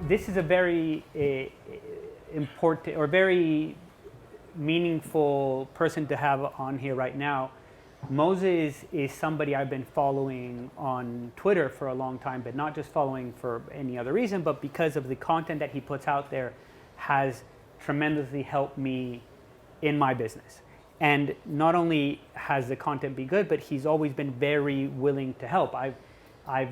this is a very important or very meaningful person to have on here right now. Moses is somebody I've been following on Twitter for a long time, but not just following for any other reason, but because of the content that he puts out there has tremendously helped me in my business. And not only has the content been good, but he's always been very willing to help. I've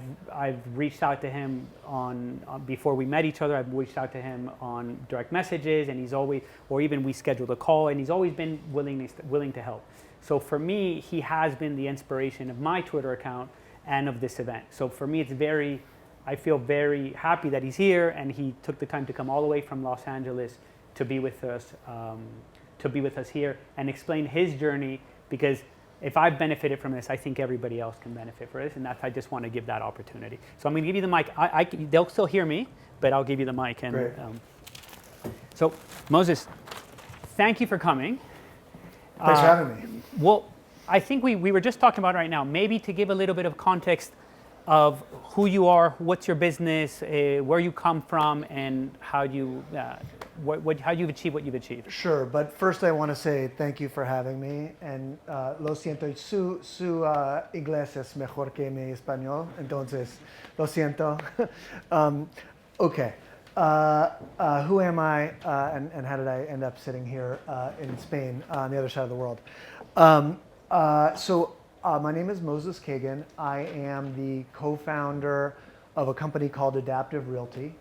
reached out to him on before we met each other. I've reached out to him on direct messages, and he's always, or even we scheduled a call, and he's always been willing to help. So for me, he has been the inspiration of my Twitter account and of this event. So for me, I feel very happy that he's here, and he took the time to come all the way from Los Angeles to be with us here and explain his journey, because if I've benefited from this, I think everybody else can benefit from this, and I just want to give that opportunity. So I'm going to give you the mic. They'll still hear me, but I'll give you the mic. And so Moses, thank you for coming. Thanks for having me. Well, I think we were just talking about it right now. Maybe to give a little bit of context of who you are, what's your business, where you come from, and how you've achieved what you've achieved. Sure, but first I want to say thank you for having me. And lo siento, su inglés es mejor que mi español, entonces lo siento. Okay, who am I, and how did I end up sitting here in Spain on the other side of the world? My name is Moses Kagan. I am the co-founder of a company called Adaptive Realty.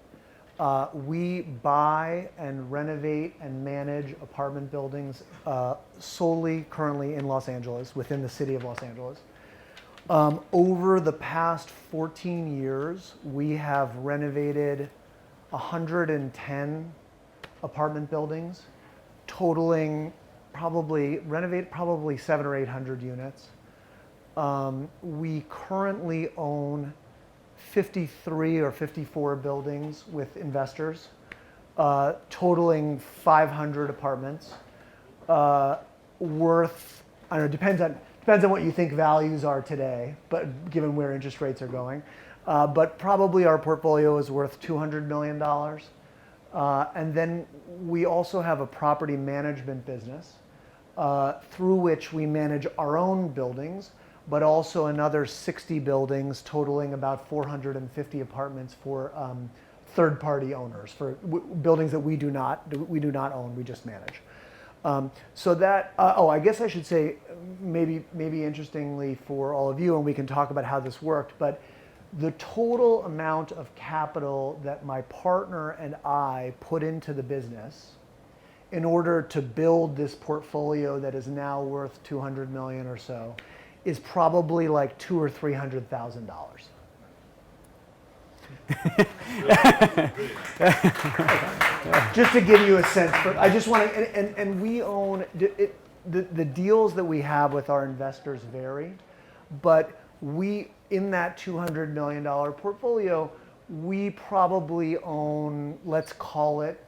We buy and renovate and manage apartment buildings solely currently in Los Angeles, within the city of Los Angeles. Over the past 14 years, we have renovated 110 apartment buildings, totaling probably 700 or 800 units. We currently own 53 or 54 buildings with investors, totaling 500 apartments, worth, I don't know, depends on what you think values are today, but given where interest rates are going. But probably our portfolio is worth $200 million. And then we also have a property management business through which we manage our own buildings, but also another 60 buildings totaling about 450 apartments for third-party owners, for buildings that we do not own, we just manage. I guess I should say, maybe interestingly for all of you, and we can talk about how this worked, but the total amount of capital that my partner and I put into the business in order to build this portfolio that is now worth 200 million or so is probably like $200,000 or $300,000. Just to give you a sense, I just want to, and we own, the deals that we have with our investors vary, but in that $200 million portfolio, we probably own, let's call it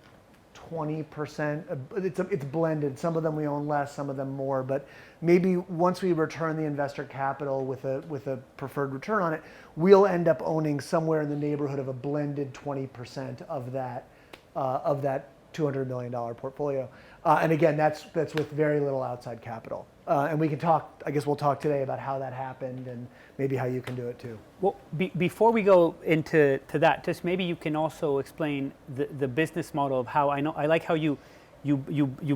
20%. It's blended. Some of them we own less, some of them more, but maybe once we return the investor capital with a preferred return on it, we'll end up owning somewhere in the neighborhood of a blended 20% of that $200 million portfolio. And again, that's with very little outside capital. And we can talk, I guess we'll talk today about how that happened and maybe how you can do it too. Well, before we go into that, just maybe you can also explain the business model of how, I like how you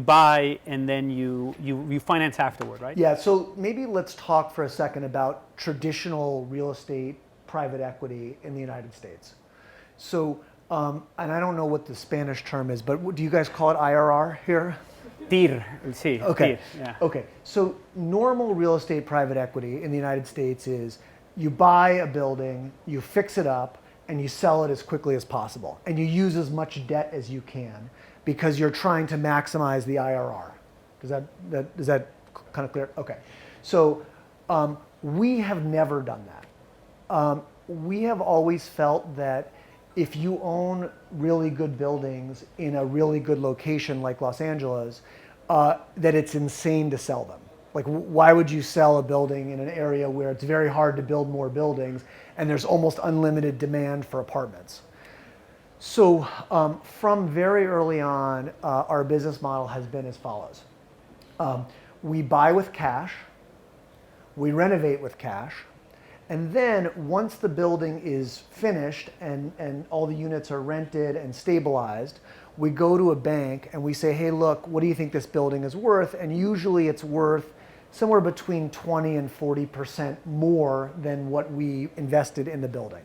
buy and then you finance afterward, right? Yeah, so maybe let's talk for a second about traditional real estate private equity in the United States. So, and I don't know what the Spanish term is, but do you guys call it IRR here? TIR, sí. Okay. TIR, yeah. Okay. So normal real estate private equity in the United States is you buy a building, you fix it up, and you sell it as quickly as possible. And you use as much debt as you can because you're trying to maximize the IRR. Is that kind of clear? Okay. So we have never done that. We have always felt that if you own really good buildings in a really good location like Los Angeles, that it's insane to sell them. Like, why would you sell a building in an area where it's very hard to build more buildings and there's almost unlimited demand for apartments? So from very early on, our business model has been as follows. We buy with cash, we renovate with cash, and then once the building is finished and all the units are rented and stabilized, we go to a bank and we say, hey, look, what do you think this building is worth? And usually it's worth somewhere between 20 and 40% more than what we invested in the building.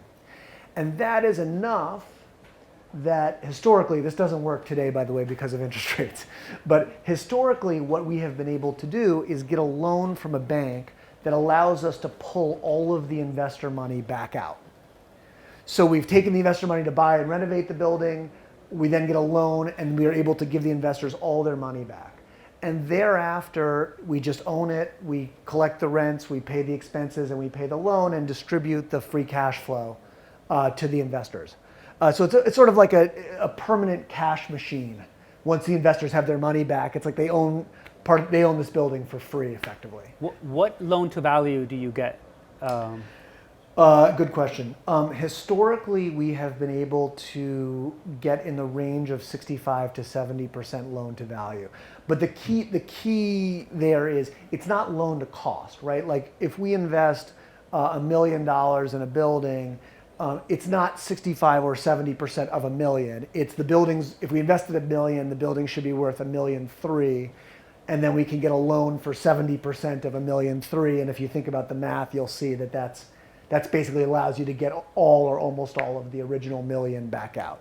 And that is enough that historically, this doesn't work today, by the way, because of interest rates, but historically what we have been able to do is get a loan from a bank that allows us to pull all of the investor money back out. So we've taken the investor money to buy and renovate the building, we then get a loan and we are able to give the investors all their money back. And thereafter, we just own it, we collect the rents, we pay the expenses, and we pay the loan and distribute the free cash flow to the investors. So it's sort of like a permanent cash machine. Once the investors have their money back, it's like they own this building for free, effectively. What loan to value do you get? Good question. Historically, we have been able to get in the range of 65 to 70% loan to value. But the key there is it's not loan to cost, right? Like if we invest $1 million in a building, it's not 65 or 70% of $1 million. It's the buildings, if we invested $1 million, the building should be worth $1.3 million. And then we can get a loan for 70% of $1.3 million. And if you think about the math, you'll see that that's basically allows you to get all or almost all of the original $1 million back out.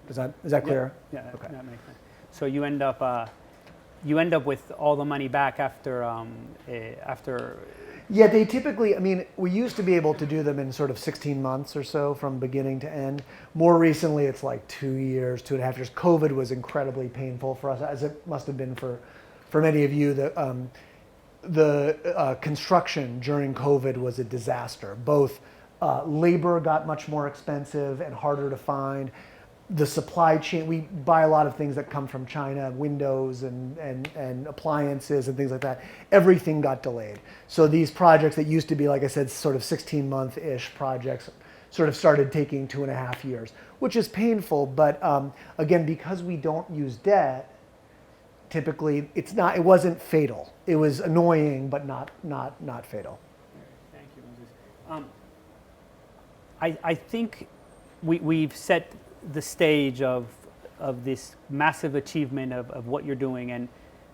Is that clear? Yeah, okay. That makes sense. So you end up with all the money back after. Yeah, they typically, I mean, we used to be able to do them in sort of 16 months or so from beginning to end. More recently, it's like 2 years, 2.5 years. COVID was incredibly painful for us, as it must have been for many of you. The construction during COVID was a disaster. Both labor got much more expensive and harder to find. The supply chain, we buy a lot of things that come from China, windows and appliances and things like that. Everything got delayed. So these projects that used to be, like I said, sort of 16-month-ish projects sort of started taking 2.5 years, which is painful. But again, because we don't use debt, typically it wasn't fatal. It was annoying, but not fatal. Thank you, Moses. I think we've set the stage of this massive achievement of what you're doing, and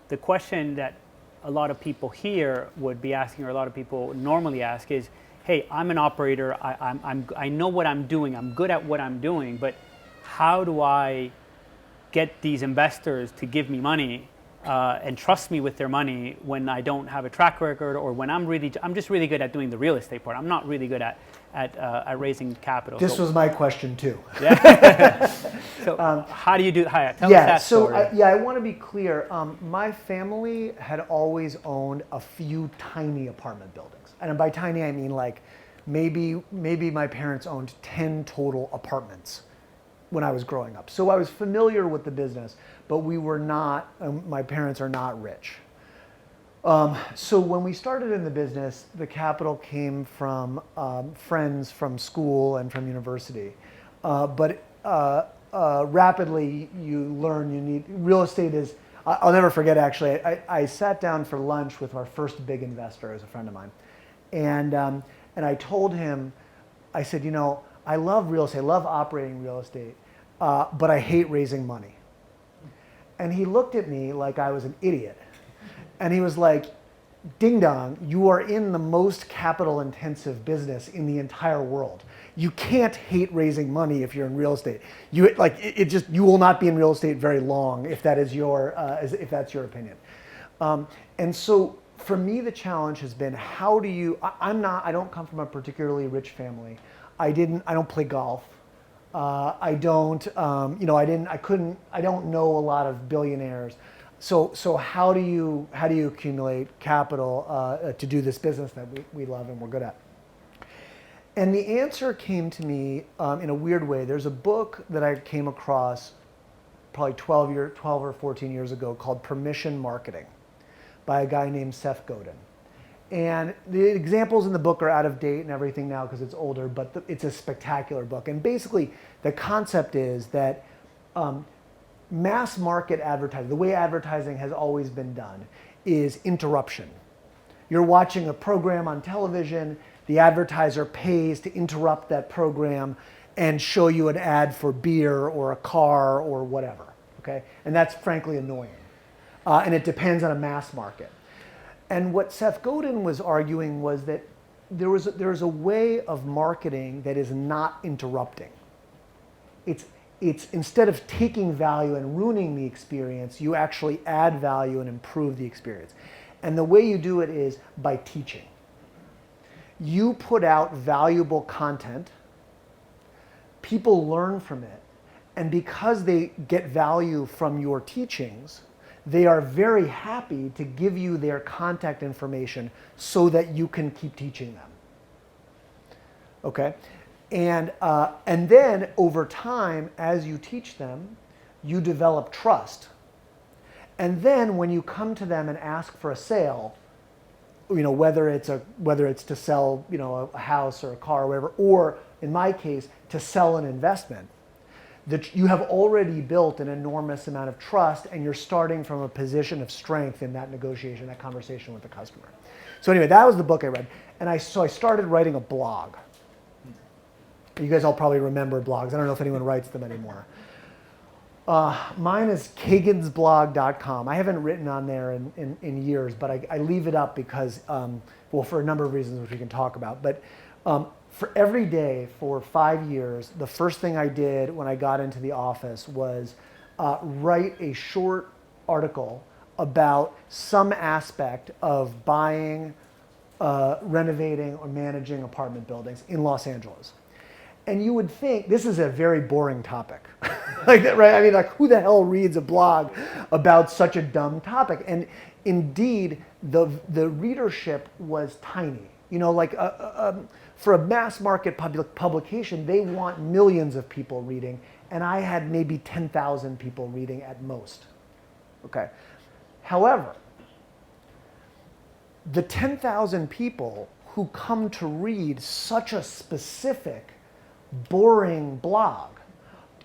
the question that a lot of people here would be asking, or a lot of people normally ask, is, hey, I'm an operator, I know what I'm doing, I'm good at what I'm doing, but how do I get these investors to give me money and trust me with their money when I don't have a track record, or when I'm just really good at doing the real estate part. I'm not really good at raising capital. This was my question too. Yeah. So how do you do? Tell us that story. I want to be clear. My family had always owned a few tiny apartment buildings, and by tiny I mean like maybe my parents owned 10 total apartments when I was growing up. So I was familiar with the business, but we were not, my parents are not rich. So when we started in the business, the capital came from friends from school and from university. But rapidly you learn you need, real estate is, I'll never forget actually, I sat down for lunch with our first big investor, as a friend of mine. And I told him, I said, you know, I love real estate, I love operating real estate, but I hate raising money. And he looked at me like I was an idiot. And he was like, ding dong, you are in the most capital intensive business in the entire world. You can't hate raising money if you're in real estate. You will not be in real estate very long if that is if that's your opinion. And so for me, the challenge has been, how do you, I don't come from a particularly rich family. I don't play golf. I don't know a lot of billionaires. So how do you accumulate capital to do this business that we love and we're good at? And the answer came to me in a weird way. There's a book that I came across probably 12 or 14 years ago called Permission Marketing by a guy named Seth Godin. And the examples in the book are out of date and everything now because it's older, but it's a spectacular book. And basically, the concept is that mass market advertising, the way advertising has always been done, is interruption. You're watching a program on television, the advertiser pays to interrupt that program and show you an ad for beer or a car or whatever, okay? And that's frankly annoying. And it depends on a mass market. And what Seth Godin was arguing was that there's a way of marketing that is not interrupting. It's instead of taking value and ruining the experience, you actually add value and improve the experience. And the way you do it is by teaching. You put out valuable content, people learn from it, and because they get value from your teachings, they are very happy to give you their contact information so that you can keep teaching them. Okay? And then over time, as you teach them, you develop trust. And then when you come to them and ask for a sale, whether it's to sell, a house or a car or whatever, or in my case, to sell an investment, that you have already built an enormous amount of trust and you're starting from a position of strength in that negotiation, that conversation with the customer. So anyway, that was the book I read. And so I started writing a blog. You guys all probably remember blogs. I don't know if anyone writes them anymore. Mine is kagansblog.com. I haven't written on there in years, but I leave it up because, for a number of reasons which we can talk about. But for every day for 5 years, the first thing I did when I got into the office was write a short article about some aspect of buying, renovating, or managing apartment buildings in Los Angeles. And you would think this is a very boring topic, right? I mean, who the hell reads a blog about such a dumb topic? And indeed, the readership was tiny. For a mass market publication, they want millions of people reading, and I had maybe 10,000 people reading at most. Okay. However, the 10,000 people who come to read such a specific, boring blog,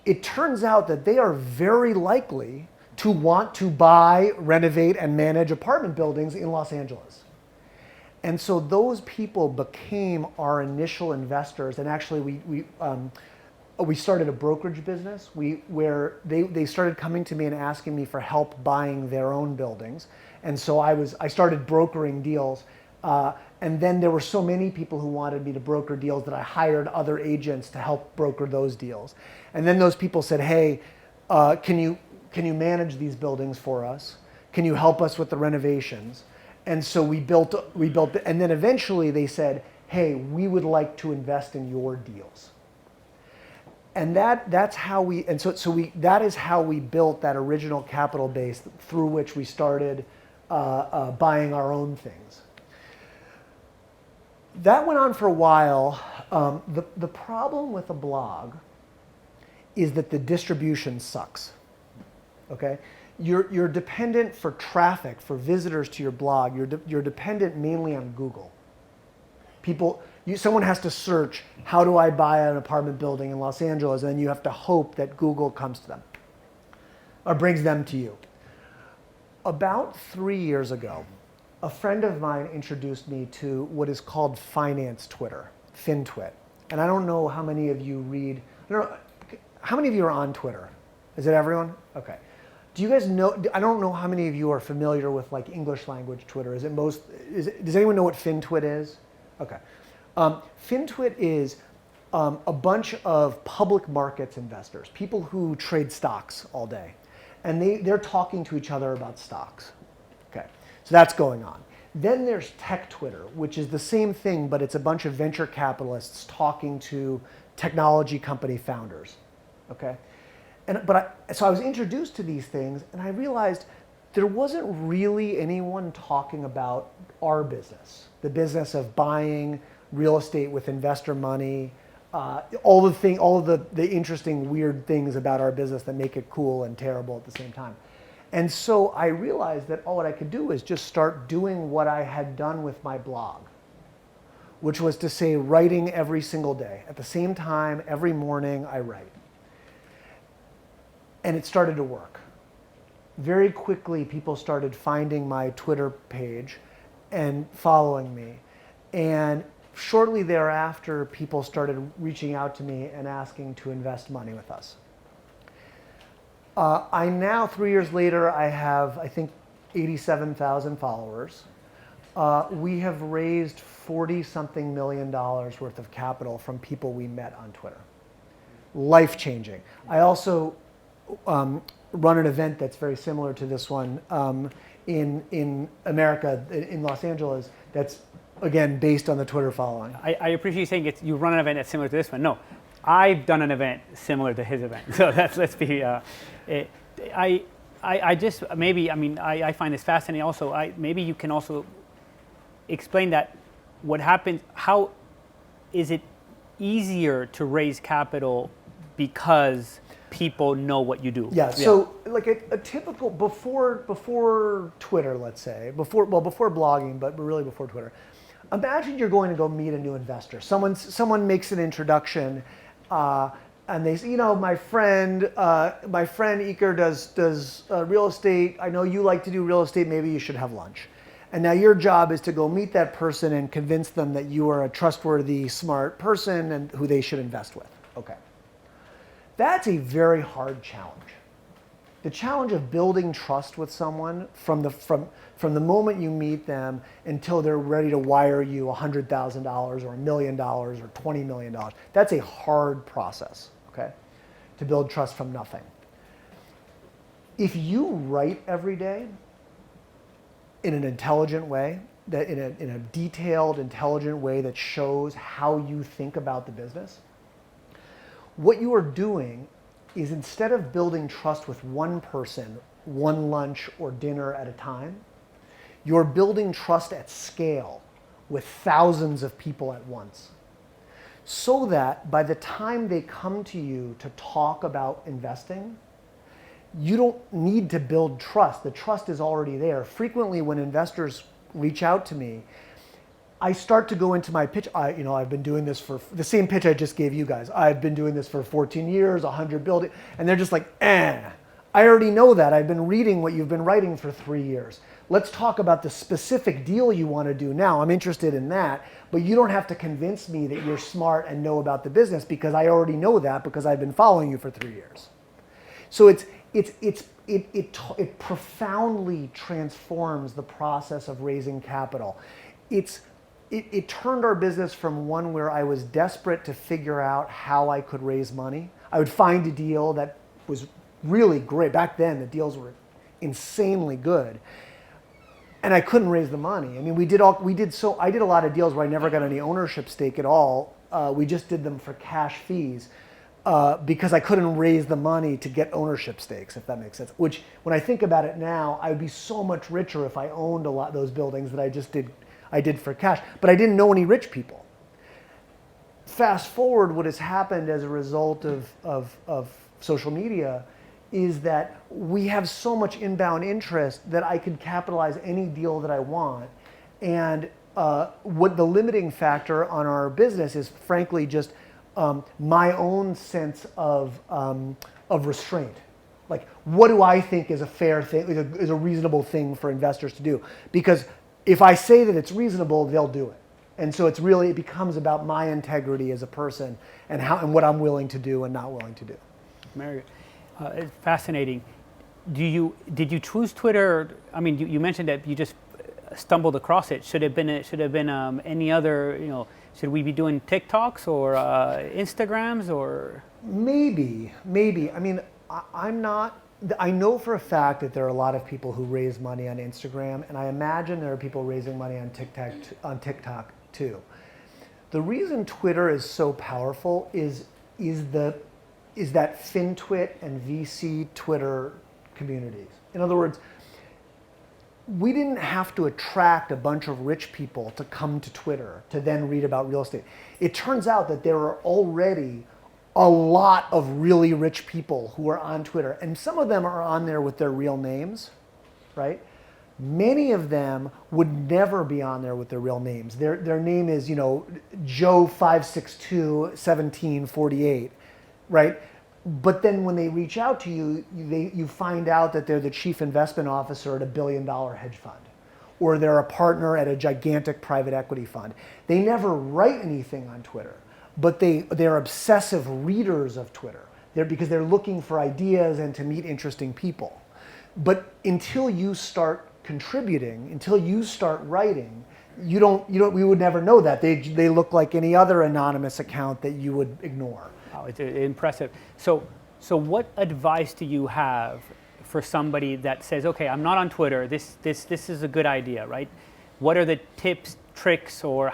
it turns out that they are very likely to want to buy, renovate, and manage apartment buildings in Los Angeles. And so those people became our initial investors, and actually we started a brokerage business where they started coming to me and asking me for help buying their own buildings. And so I started brokering deals. And then there were so many people who wanted me to broker deals that I hired other agents to help broker those deals. And then those people said, hey, can you manage these buildings for us? Can you help us with the renovations? And so we built, and then eventually they said, hey, we would like to invest in your deals. And that is how we built that original capital base through which we started buying our own things. That went on for a while. The problem with a blog is that the distribution sucks. Okay, you're dependent for traffic, for visitors to your blog. You're dependent mainly on Google. Someone has to search, how do I buy an apartment building in Los Angeles, and then you have to hope that Google comes to them or brings them to you. About 3 years ago, a friend of mine introduced me to what is called finance Twitter, FinTwit. And I don't know how many of you read, how many of you are on Twitter? Is it everyone? Okay. Do you guys know, I don't know how many of you are familiar with English language Twitter. Does anyone know what FinTwit is? Okay. FinTwit is a bunch of public markets investors, people who trade stocks all day. And they're talking to each other about stocks. Okay. So that's going on. Then there's tech Twitter, which is the same thing, but it's a bunch of venture capitalists talking to technology company founders. Okay? So I was introduced to these things, and I realized there wasn't really anyone talking about our business, the business of buying real estate with investor money, all of the interesting, weird things about our business that make it cool and terrible at the same time. And so I realized that all what I could do is just start doing what I had done with my blog, which was to say writing every single day. At the same time, every morning I write. And it started to work. Very quickly, people started finding my Twitter page and following me. And shortly thereafter, people started reaching out to me and asking to invest money with us. I now, 3 years later, I have, I think, 87,000 followers. We have raised $40-something million worth of capital from people we met on Twitter. Life-changing. I also run an event that's very similar to this one in America, in Los Angeles, that's, again, based on the Twitter following. I appreciate you saying you run an event that's similar to this one. No, I've done an event similar to his event. So let's be, I just, maybe, I mean, I find this fascinating also. Maybe you can also explain that what happens, how is it easier to raise capital because people know what you do? Yeah, so like a typical, before Twitter, let's say, before blogging, but really before Twitter, imagine you're going to go meet a new investor. Someone makes an introduction, and they say, you know, my friend Iker does real estate. I know you like to do real estate. Maybe you should have lunch. And now your job is to go meet that person and convince them that you are a trustworthy, smart person and who they should invest with. Okay. That's a very hard challenge. The challenge of building trust with someone from the moment you meet them until they're ready to wire you $100,000 or $1 million or $20 million, that's a hard process, okay, to build trust from nothing. If you write every day in an intelligent way, that in a detailed, intelligent way that shows how you think about the business, what you are doing is, instead of building trust with one person, one lunch or dinner at a time, you're building trust at scale with thousands of people at once. So that by the time they come to you to talk about investing, you don't need to build trust. The trust is already there. Frequently when investors reach out to me, I start to go into my pitch. I've been doing this for the same pitch I just gave you guys. I've been doing this for 14 years, 100 buildings, and they're just like, I already know that. I've been reading what you've been writing for 3 years. Let's talk about the specific deal you want to do now. I'm interested in that, but you don't have to convince me that you're smart and know about the business, because I already know that because I've been following you for 3 years. So it profoundly transforms the process of raising capital. It turned our business from one where I was desperate to figure out how I could raise money. I would find a deal that was really great. Back then, the deals were insanely good, and I couldn't raise the money. I mean, I did a lot of deals where I never got any ownership stake at all. We just did them for cash fees because I couldn't raise the money to get ownership stakes, if that makes sense. Which, when I think about it now, I would be so much richer if I owned a lot of those buildings that I did for cash, but I didn't know any rich people. Fast forward, what has happened as a result of social media is that we have so much inbound interest that I could capitalize any deal that I want. And what the limiting factor on our business is, frankly, just my own sense of restraint. Like, what do I think is a fair thing, is a reasonable thing for investors to do? Because if I say that it's reasonable, they'll do it. And so it becomes about my integrity as a person and what I'm willing to do and not willing to do. Very fascinating. Did you choose Twitter? I mean, you mentioned that you just stumbled across it. Should have been any other, should we be doing TikToks or Instagrams or? Maybe. I mean, I know for a fact that there are a lot of people who raise money on Instagram, and I imagine there are people raising money on TikTok too. The reason Twitter is so powerful is that FinTwit and VC Twitter communities. In other words, we didn't have to attract a bunch of rich people to come to Twitter to then read about real estate. It turns out that there are already a lot of really rich people who are on Twitter, and some of them are on there with their real names, right? Many of them would never be on there with their real names. Their name is, Joe 562-1748, right? But then when they reach out to you, you find out that they're the chief investment officer at a $1 billion hedge fund, or they're a partner at a gigantic private equity fund. They never write anything on Twitter, but they're obsessive readers of Twitter. Because they're looking for ideas and to meet interesting people. But until you start contributing, until you start writing, we would never know that. They look like any other anonymous account that you would ignore. Oh, it's impressive. So what advice do you have for somebody that says, okay, I'm not on Twitter, this is a good idea, right? What are the tips, tricks, or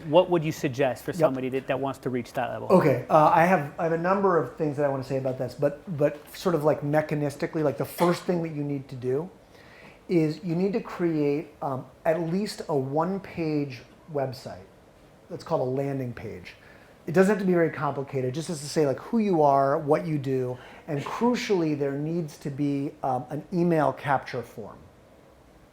what would you suggest for somebody that wants to reach that level? Okay, I have a number of things that I want to say about this, but sort of like mechanistically, like the first thing that you need to do is you need to create at least a one-page website. That's called a landing page. It doesn't have to be very complicated, just as to say like who you are, what you do, and crucially there needs to be an email capture form.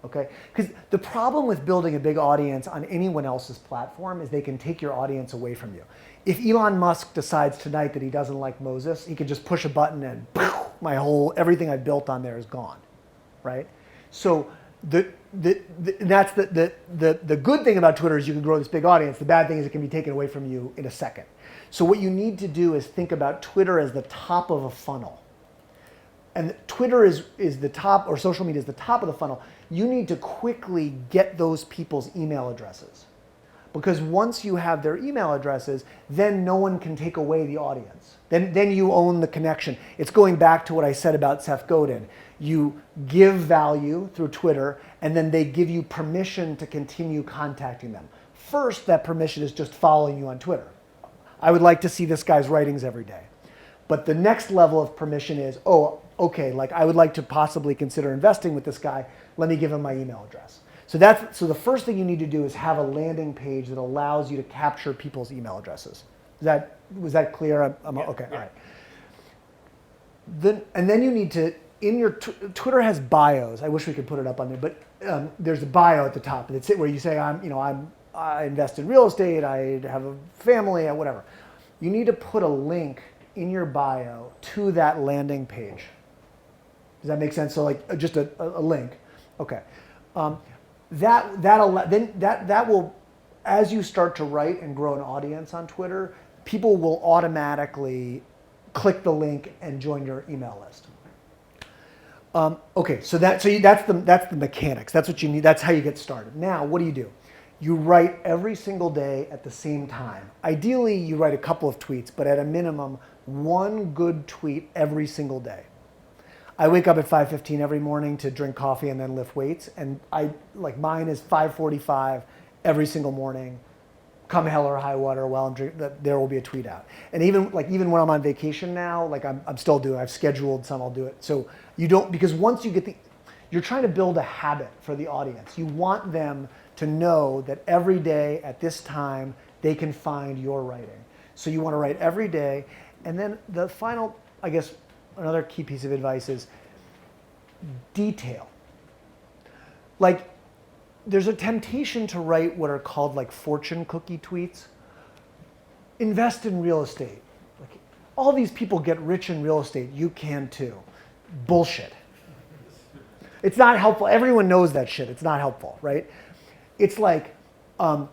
Okay, because the problem with building a big audience on anyone else's platform is they can take your audience away from you. If Elon Musk decides tonight that he doesn't like Moses, he can just push a button and everything I built on there is gone, right? So that's the good thing about Twitter is you can grow this big audience. The bad thing is it can be taken away from you in a second. So what you need to do is think about Twitter as the top of a funnel. And Twitter is the top, or social media is the top of the funnel. You need to quickly get those people's email addresses. Because once you have their email addresses, then no one can take away the audience. Then you own the connection. It's going back to what I said about Seth Godin. You give value through Twitter, and then they give you permission to continue contacting them. First, that permission is just following you on Twitter. I would like to see this guy's writings every day. But the next level of permission is, oh, okay, like I would like to possibly consider investing with this guy. Let me give him my email address. So the first thing you need to do is have a landing page that allows you to capture people's email addresses. Was that clear? Okay, all right. And then you need to, in your Twitter has bios. I wish we could put it up on there, but there's a bio at the top. It's where you say I invest in real estate. I have a family. Whatever. You need to put a link in your bio to that landing page. Does that make sense? So like just a link. Okay. That will, as you start to write and grow an audience on Twitter, people will automatically click the link and join your email list. Okay, so that's the mechanics. That's what you need. That's how you get started. Now, what do? You write every single day at the same time. Ideally, you write a couple of tweets, but at a minimum, one good tweet every single day. I wake up at 5:15 every morning to drink coffee and then lift weights, and mine is 5:45 every single morning. Come hell or high water, while I'm drinking, there will be a tweet out. And even when I'm on vacation now, I'm still doing. I've scheduled some. I'll do it. So you don't, because once you get you're trying to build a habit for the audience. You want them to know that every day at this time they can find your writing. So you want to write every day, and then the final, I guess, another key piece of advice is detail. Like, there's a temptation to write what are called like fortune cookie tweets. Invest in real estate. Like, all these people get rich in real estate. You can too. Bullshit. It's not helpful. Everyone knows that shit. It's not helpful, right? It's like our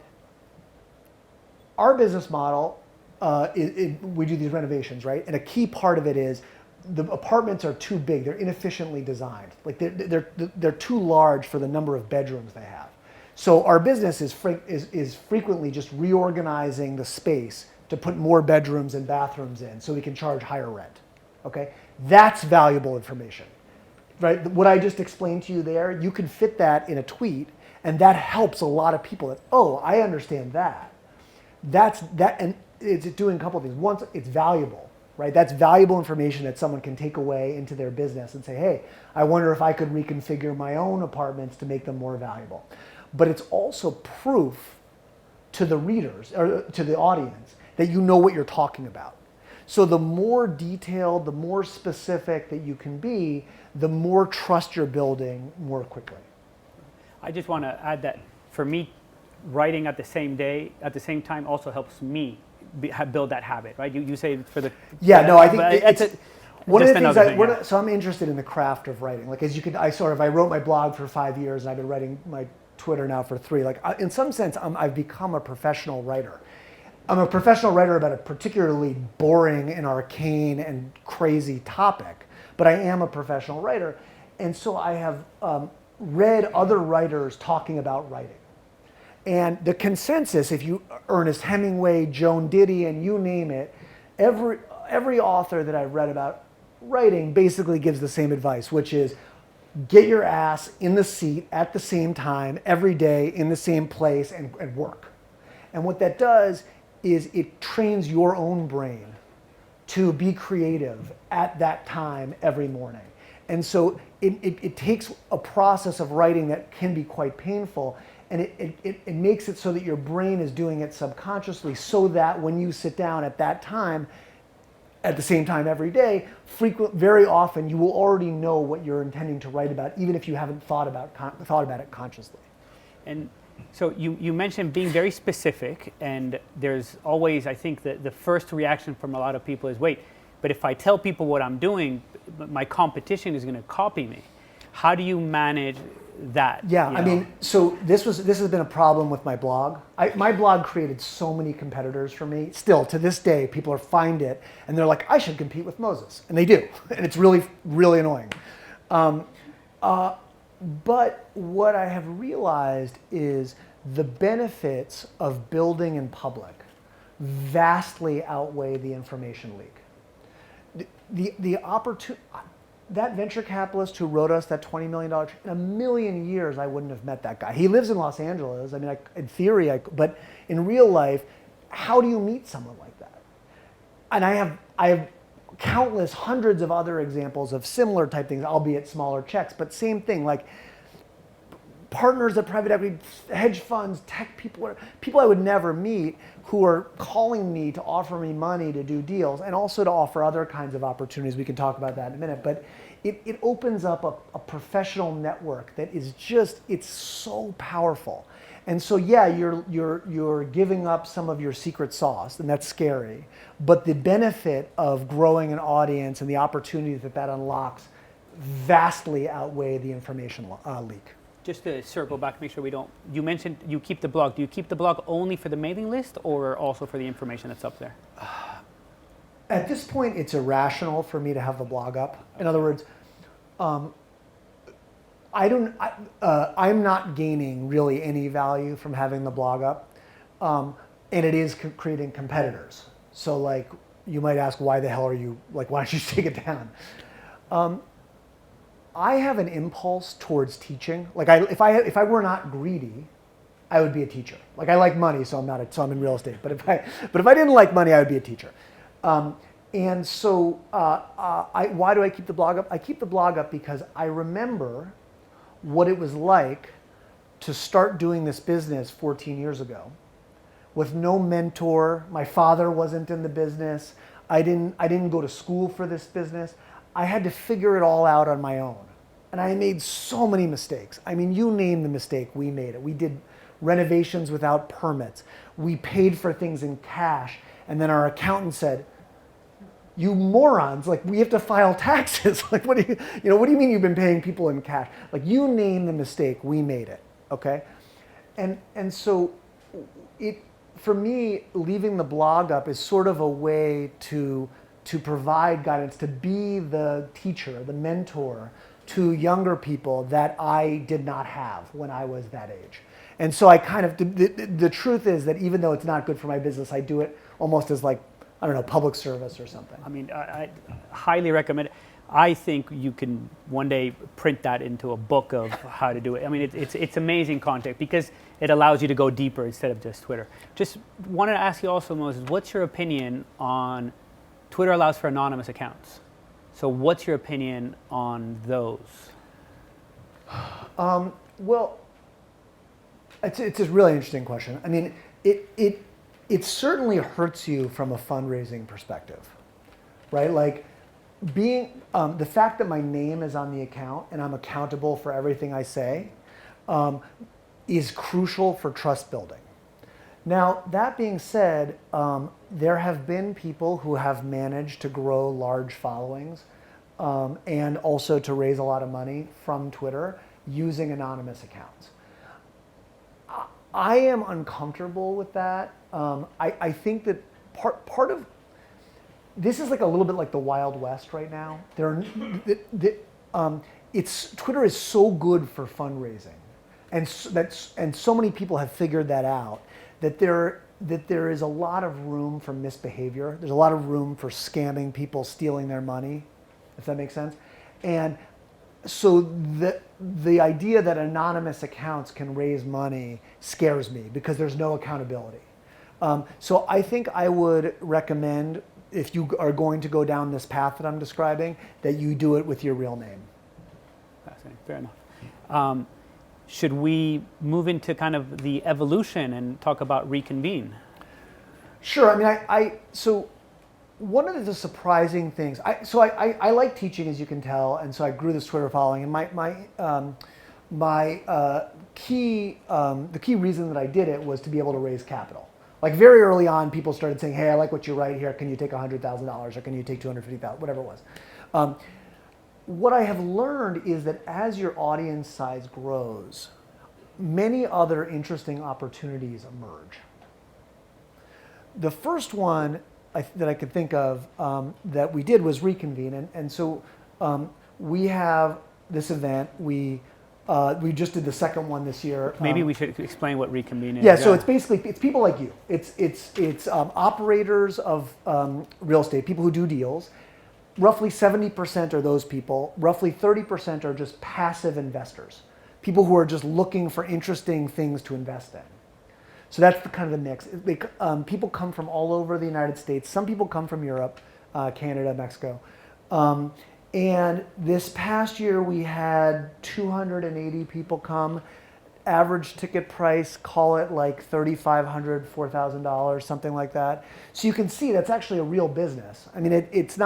business model. We do these renovations, right? And a key part of it is the apartments are too big. They're inefficiently designed. Like they're too large for the number of bedrooms they have. So our business is frequently just reorganizing the space to put more bedrooms and bathrooms in so we can charge higher rent. Okay? That's valuable information. Right? What I just explained to you there, you can fit that in a tweet, and that helps a lot of people. That, oh, I understand that. And it's doing a couple of things. One, it's valuable. Right? That's valuable information that someone can take away into their business and say, hey, I wonder if I could reconfigure my own apartments to make them more valuable. But it's also proof to the readers or to the audience that you know what you're talking about. So the more detailed, the more specific that you can be, the more trust you're building more quickly. I just want to add that for me, writing at the same time also helps me build that habit, right? You say for the I think one of the things so I'm interested in the craft of writing. Like as you could, I wrote my blog for 5 years, and I've been writing my Twitter now for 3. Like in some sense, I've become a professional writer. I'm a professional writer about a particularly boring and arcane and crazy topic, but I am a professional writer, and so I have read other writers talking about writing. And the consensus, if you Ernest Hemingway, Joan Didion, and you name it, every author that I've read about writing basically gives the same advice, which is get your ass in the seat at the same time every day in the same place and work. And what that does is it trains your own brain to be creative at that time every morning. And so it takes a process of writing that can be quite painful, and it makes it so that your brain is doing it subconsciously, so that when you sit down at that time, at the same time every day, very often you will already know what you're intending to write about, even if you haven't thought about it consciously. And so you mentioned being very specific, and there's always, I think, the first reaction from a lot of people is, wait, but if I tell people what I'm doing, my competition is going to copy me. How do you manage that? Yeah, I mean, so this has been a problem with my blog. My blog created so many competitors for me. Still, to this day, people find it, and they're like, I should compete with Moses. And they do, and it's really, really annoying. But what I have realized is the benefits of building in public vastly outweigh the information leak. The opportunity, that venture capitalist who wrote us that $20 million, in a million years I wouldn't have met that guy. He lives in Los Angeles. I mean, in theory, but in real life, how do you meet someone like that? And I have countless, hundreds of other examples of similar type things, albeit smaller checks, but same thing, like partners at private equity, hedge funds, tech people I would never meet, who are calling me to offer me money to do deals, and also to offer other kinds of opportunities. We can talk about that in a minute, but it opens up a professional network that is just, it's so powerful. And so yeah, you're giving up some of your secret sauce, and that's scary, but the benefit of growing an audience and the opportunity that unlocks vastly outweigh the information leak. Just to circle back, make sure we don't, you mentioned you keep the blog. Do you keep the blog only for the mailing list or also for the information that's up there? At this point, it's irrational for me to have the blog up. In other words, I'm not gaining really any value from having the blog up. And it is creating competitors. So like, you might ask, why the hell are you, like, why don't you take it down? I have an impulse towards teaching. Like if I were not greedy, I would be a teacher. Like I like money, so I'm in real estate. But if I didn't like money, I would be a teacher. And so why do I keep the blog up? I keep the blog up because I remember what it was like to start doing this business 14 years ago with no mentor. My father wasn't in the business. I didn't go to school for this business. I had to figure it all out on my own. And I made so many mistakes. I mean, you name the mistake, we made it. We did renovations without permits. We paid for things in cash. And then our accountant said, you morons, like we have to file taxes. Like, what do you mean you've been paying people in cash? Like, you name the mistake, we made it, okay? And so for me, leaving the blog up is sort of a way to provide guidance, to be the teacher, the mentor to younger people that I did not have when I was that age. And so I kind of, the truth is that even though it's not good for my business, I do it almost as like, I don't know, public service or something. I mean, I highly recommend it. I think you can one day print that into a book of how to do it. I mean, it's amazing content because it allows you to go deeper instead of just Twitter. Just wanted to ask you also, Moses, what's your opinion on Twitter allows for anonymous accounts? So what's your opinion on those? Well, it's a really interesting question. I mean, it certainly hurts you from a fundraising perspective. right? Like being the fact that my name is on the account and I'm accountable for everything I say is crucial for trust building. Now, that being said, there have been people who have managed to grow large followings and also to raise a lot of money from Twitter using anonymous accounts. I am uncomfortable with that. I think that part of this is like a little bit like the Wild West right now. Twitter is so good for fundraising, and so many people have figured that out. That there is a lot of room for misbehavior. There's a lot of room for scamming people, stealing their money, if that makes sense. And so the idea that anonymous accounts can raise money scares me because there's no accountability. So I think I would recommend, if you are going to go down this path that I'm describing, that you do it with your real name. Fascinating. Fair enough. Should we move into kind of the evolution and talk about Reconvene? Sure. I mean, so one of the surprising things, I like teaching, as you can tell, and so I grew this Twitter following. And the key reason that I did it was to be able to raise capital. Like very early on, people started saying, "Hey, I like what you write here. Can you take $100,000 or can you take $250,000, whatever it was." What I have learned is that as your audience size grows, many other interesting opportunities emerge. The first one that I could think of that we did was Reconvene, and so we have this event. We just did the second one this year. Maybe we should explain what Reconvene is. Yeah, so it's basically people like you. It's operators of real estate, people who do deals. Roughly 70% are those people. Roughly 30% are just passive investors, people who are just looking for interesting things to invest in. So that's the kind of the mix. People come from all over the United States. Some people come from Europe, Canada, Mexico. And this past year we had 280 people come. Average ticket price, call it like $3,500, $4,000, something like that. So you can see that's actually a real business. I mean, it's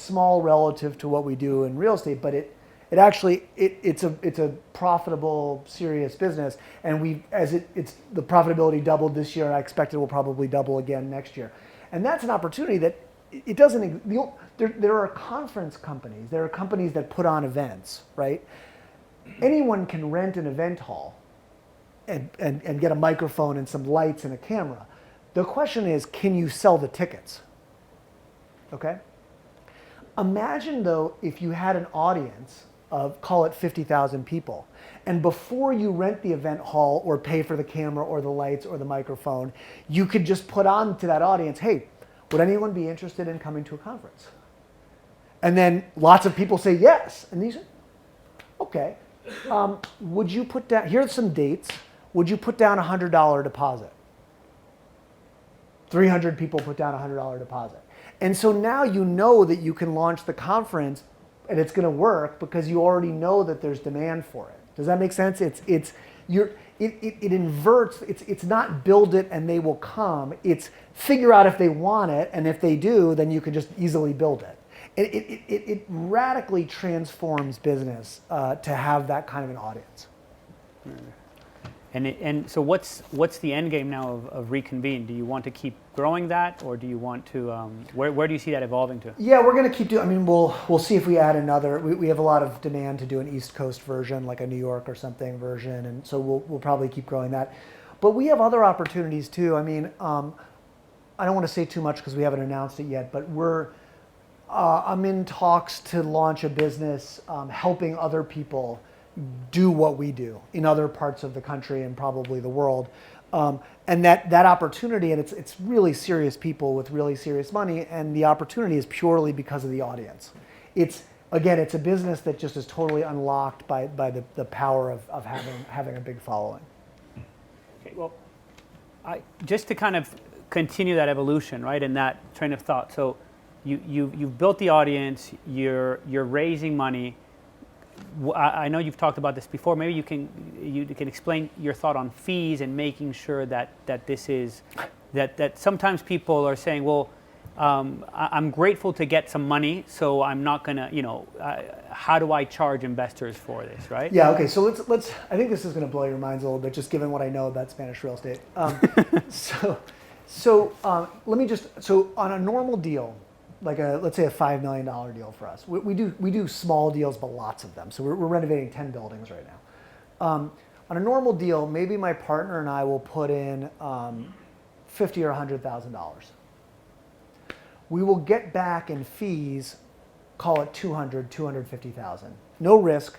small relative to what we do in real estate, but it's a profitable, serious business. And the profitability doubled this year, and I expect it will probably double again next year. And that's an opportunity that it doesn't. There are conference companies. There are companies that put on events, right? Anyone can rent an event hall and get a microphone and some lights and a camera. The question is, can you sell the tickets? Okay? Imagine though, if you had an audience of, call it 50,000 people, and before you rent the event hall or pay for the camera or the lights or the microphone, you could just put on to that audience, "Hey, would anyone be interested in coming to a conference?" And then lots of people say yes. And these, okay, would you put down, here's some dates. Would you put down a $100 deposit? 300 people put down a $100 deposit. And so now you know that you can launch the conference and it's going to work because you already know that there's demand for it. Does that make sense? It inverts. It's not build it and they will come. It's figure out if they want it, and if they do, then you can just easily build it. It radically transforms business to have that kind of an audience. And so what's the end game now of Reconvene? Do you want to keep growing that, or do you want to where do you see that evolving to? Yeah, we're going to keep doing. I mean, we'll see if we add another. We have a lot of demand to do an East Coast version, like a New York or something version, and so we'll probably keep growing that. But we have other opportunities too. I mean, I don't want to say too much because we haven't announced it yet, but I'm in talks to launch a business helping other people do what we do in other parts of the country and probably the world. And that opportunity, and it's really serious people with really serious money, and the opportunity is purely because of the audience. It's a business that just is totally unlocked by the power of having a big following. Okay, well, just to kind of continue that evolution, right, and that train of thought. So you've built the audience, you're raising money. I know you've talked about this before. Maybe you can explain your thought on fees and making sure that this is that sometimes people are saying, well, I'm grateful to get some money, so I'm not gonna, how do I charge investors for this, right? Yeah. Okay. So let's. I think this is going to blow your minds a little bit, just given what I know about Spanish real estate. Let me just. So on a normal deal, like let's say a $5 million deal for us, we do small deals, but lots of them. So we're renovating 10 buildings right now. On a normal deal, maybe my partner and I will put in $50,000 or $100,000. We will get back in fees, call it $200,000, $250,000. No risk.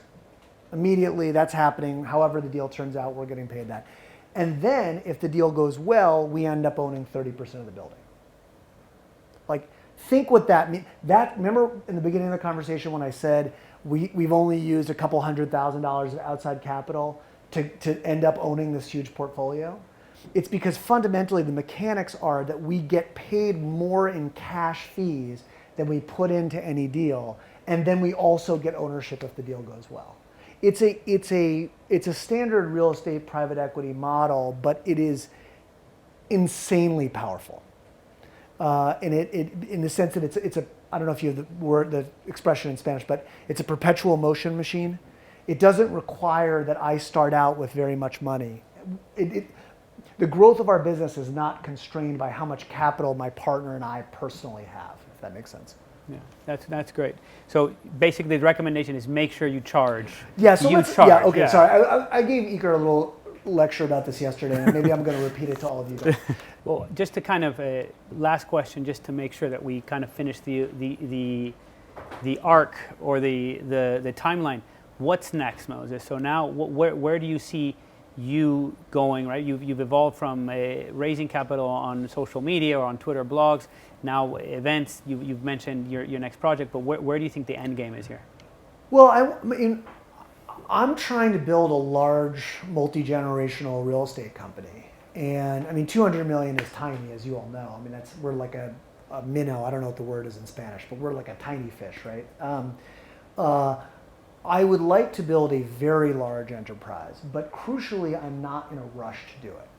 Immediately, that's happening. However the deal turns out, we're getting paid that. And then, if the deal goes well, we end up owning 30% of the building. Like, think what that means. Remember in the beginning of the conversation when I said we've only used a couple $100,000 of outside capital to end up owning this huge portfolio? It's because fundamentally the mechanics are that we get paid more in cash fees than we put into any deal, and then we also get ownership if the deal goes well. It's a standard real estate private equity model, but it is insanely powerful. And it in the sense that it's a, I don't know if you have the expression in Spanish, but it's a perpetual motion machine. It doesn't require that I start out with very much money. The growth of our business is not constrained by how much capital my partner and I personally have, if that makes sense. Yeah, that's great. So basically, the recommendation is make sure you charge. Yeah. So charge. Okay. Yeah. Sorry, I gave Iker a little lecture about this yesterday, and maybe I'm going to repeat it to all of you guys. Well, just to kind of last question, just to make sure that we kind of finish the arc or the timeline. What's next, Moses? So now, where do you see you going, right? You've evolved from raising capital on social media or on Twitter blogs, now events. You've mentioned your next project, but where do you think the end game is here? Well, I mean, I'm trying to build a large multi-generational real estate company, and I mean, 200 million is tiny, as you all know. I mean, we're like a minnow. I don't know what the word is in Spanish, but we're like a tiny fish, right? I would like to build a very large enterprise, but crucially, I'm not in a rush to do it.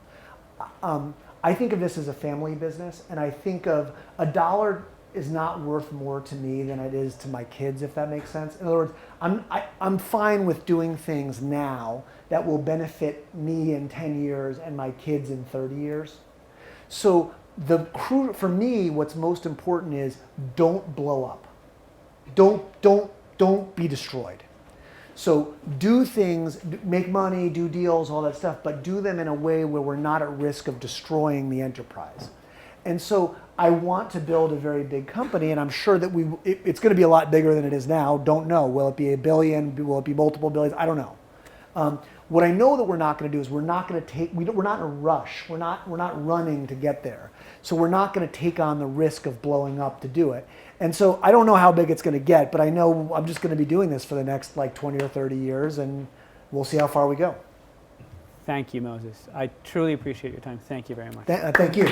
I think of this as a family business, and I think of a dollar is not worth more to me than it is to my kids, if that makes sense. In other words, I'm fine with doing things now that will benefit me in 10 years and my kids in 30 years. So for me, what's most important is don't blow up. Don't be destroyed. So do things, make money, do deals, all that stuff, but do them in a way where we're not at risk of destroying the enterprise. And so I want to build a very big company, and I'm sure that it's going to be a lot bigger than it is now. Don't know. Will it be $1 billion? Will it be multiple billions? I don't know. What I know that we're not going to do is we're not in a rush. We're not running to get there. So we're not going to take on the risk of blowing up to do it. And so I don't know how big it's going to get, but I know I'm just going to be doing this for the next like 20 or 30 years, and we'll see how far we go. Thank you, Moses. I truly appreciate your time. Thank you very much. Thank you.